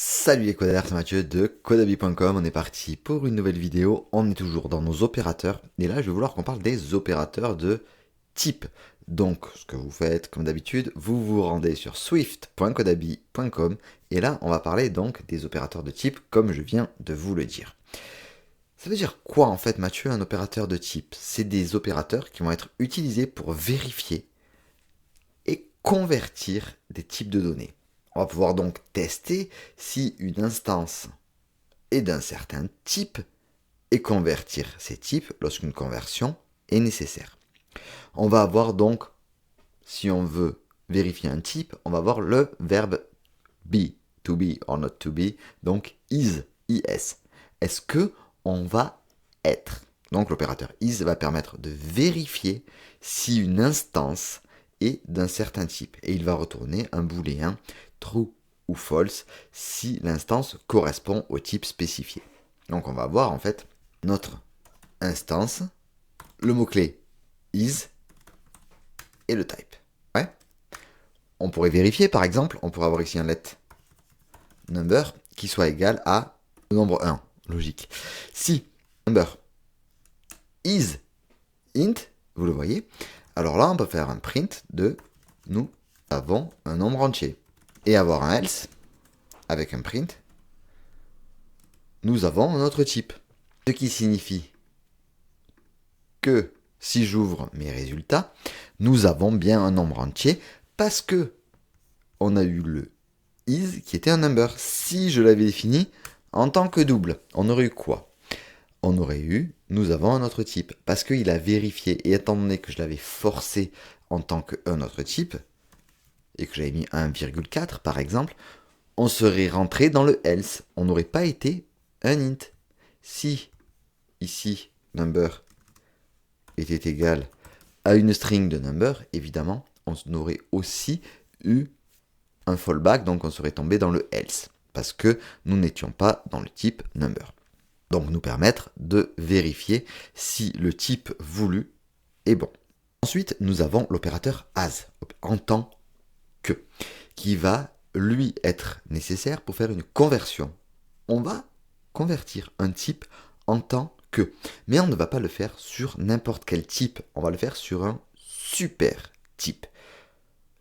Salut les codeurs, c'est Mathieu de Codabi.com, on est parti pour une nouvelle vidéo, on est toujours dans nos opérateurs, et là je vais vouloir qu'on parle des opérateurs de type. Donc ce que vous faites comme d'habitude, vous vous rendez sur swift.codabi.com, et là on va parler donc des opérateurs de type comme je viens de vous le dire. Ça veut dire quoi en fait Mathieu un opérateur de type? C'est des opérateurs qui vont être utilisés pour vérifier et convertir des types de données. On va pouvoir donc tester si une instance est d'un certain type et convertir ces types lorsqu'une conversion est nécessaire. On va avoir donc, si on veut vérifier un type, on va avoir le verbe be, to be or not to be, donc is, is. Est-ce que on va être? Donc l'opérateur is va permettre de vérifier si une instance est d'un certain type. Et il va retourner un booléen true ou false si l'instance correspond au type spécifié. Donc on va avoir en fait notre instance, le mot-clé is et le type. Ouais. On pourrait vérifier par exemple, on pourrait avoir ici un let number qui soit égal à le nombre 1. Logique. Si number is int, vous le voyez, alors là on peut faire un print de nous avons un nombre entier. Et avoir un else avec un print, nous avons notre type. Ce qui signifie que si j'ouvre mes résultats, nous avons bien un nombre entier parce que on a eu le is qui était un number. Si je l'avais défini en tant que double, on aurait eu quoi? On aurait eu, nous avons un autre type, parce qu'il a vérifié, et étant donné que je l'avais forcé en tant qu'un autre type, et que j'avais mis 1,4 par exemple, on serait rentré dans le else, on n'aurait pas été un int. Si, ici, number était égal à une string de number, évidemment, on aurait aussi eu un fallback, donc on serait tombé dans le else, parce que nous n'étions pas dans le type number. Donc nous permettre de vérifier si le type voulu est bon. Ensuite, nous avons l'opérateur as, en tant que, qui va lui être nécessaire pour faire une conversion. On va convertir un type en tant que, mais on ne va pas le faire sur n'importe quel type, on va le faire sur un super type.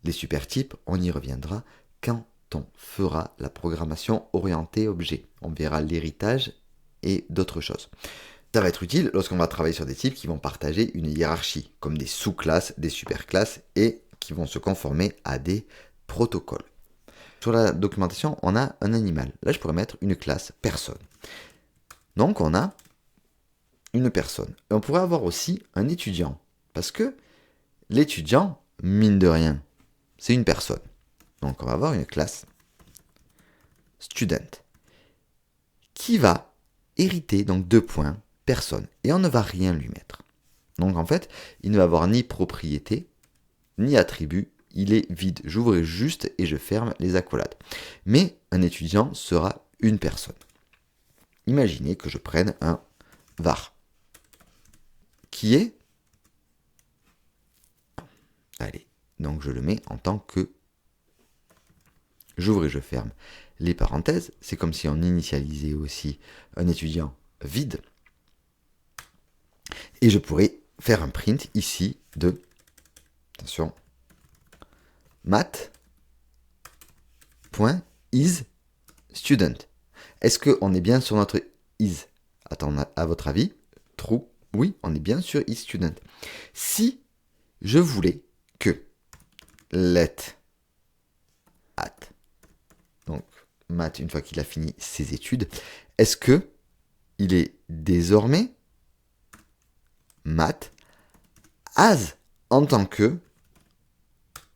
Les super types, on y reviendra quand on fera la programmation orientée objet. On verra l'héritage et d'autres choses. Ça va être utile lorsqu'on va travailler sur des types qui vont partager une hiérarchie, comme des sous-classes, des superclasses, et qui vont se conformer à des protocoles. Sur la documentation, on a un animal. Là, je pourrais mettre une classe personne. Donc, on a une personne. Et on pourrait avoir aussi un étudiant, parce que l'étudiant, mine de rien, c'est une personne. Donc, on va avoir une classe student qui va hériter, donc 2 points, personne. Et on ne va rien lui mettre. Donc en fait, il ne va avoir ni propriété, ni attribut, il est vide. J'ouvre juste et je ferme les accolades. Mais un étudiant sera une personne. Imaginez que je prenne un var, qui est... Allez, donc je le mets en tant que... J'ouvre et je ferme les parenthèses. C'est comme si on initialisait aussi un étudiant vide. Et je pourrais faire un print ici de, attention, math.isStudent. Est-ce qu'on est bien sur notre is? Attends, à votre avis, true? Oui, on est bien sur isStudent. Si je voulais que let at, donc math, une fois qu'il a fini ses études, est-ce que il est désormais math as en tant que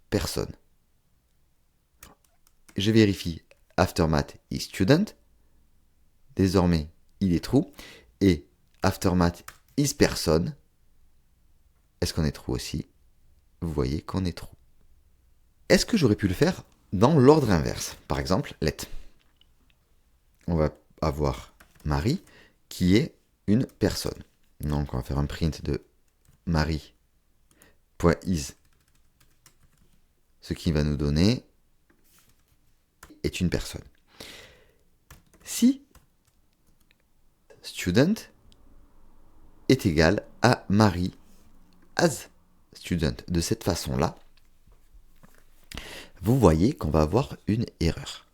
personne? Je vérifie aftermath is student. Désormais, il est true. Et aftermath is person. Est-ce qu'on est true aussi? Vous voyez qu'on est true. Est-ce que j'aurais pu le faire dans l'ordre inverse? Par exemple, let. On va avoir Marie qui est une personne. Donc on va faire un print de Marie.is. Ce qui va nous donner est une personne. si student est égal à Marie as student. De cette façon-là, vous voyez qu'on va avoir une erreur.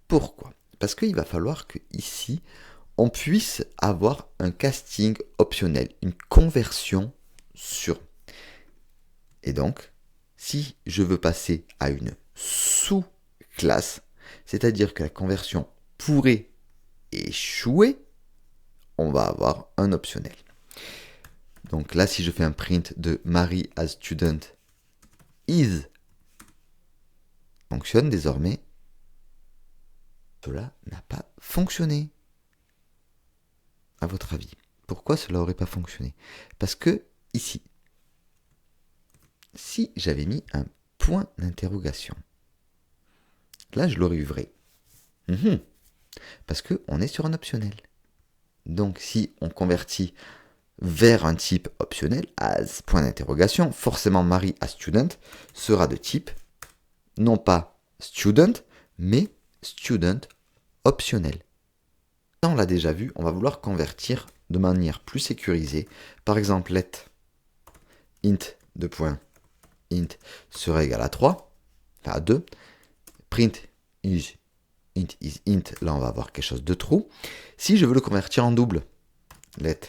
Pourquoi? Parce qu'il va falloir que ici, on puisse avoir un casting optionnel, une conversion sur. Et donc, si je veux passer à une sous-classe, c'est-à-dire que la conversion pourrait échouer, on va avoir un optionnel. Donc là, si je fais un print de Marie as student is fonctionne désormais, cela n'a pas fonctionné. À votre avis, pourquoi cela n'aurait pas fonctionné? Parce que ici, si j'avais mis un point d'interrogation, là je l'aurais eu vrai. Parce qu'on est sur un optionnel. Donc si on convertit vers un type optionnel, as point d'interrogation, forcément Marie as student sera de type, non pas student, mais student optionnel. On l'a déjà vu, on va vouloir convertir de manière plus sécurisée. Par exemple, let int int sera égal à 3, enfin à 2. Print is int, là on va avoir quelque chose de true. Si je veux le convertir en double, let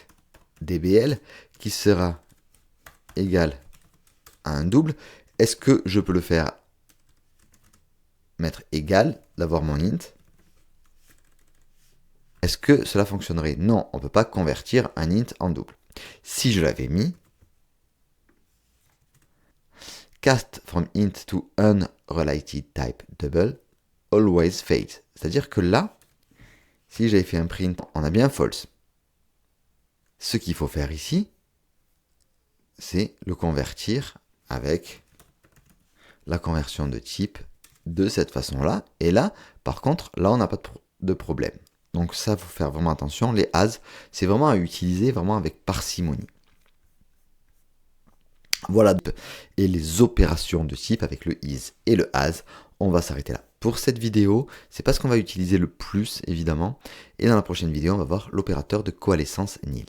dbl qui sera égal à un double, est-ce que je peux le faire mettre égal, d'avoir mon int? Est-ce que cela fonctionnerait? Non, on ne peut pas convertir un int en double. Si je l'avais mis, cast from int to unrelated type double always fails. C'est-à-dire que là, si j'avais fait un print, on a bien false. Ce qu'il faut faire ici, c'est le convertir avec la conversion de type de cette façon-là. Et là, par contre, là, on n'a pas de problème. Donc ça, il faut faire vraiment attention. Les as, c'est vraiment à utiliser vraiment avec parcimonie. Voilà. Et les opérations de type avec le is et le as, on va s'arrêter là. Pour cette vidéo, c'est pas ce qu'on va utiliser le plus, évidemment. Et dans la prochaine vidéo, on va voir l'opérateur de coalescence nil.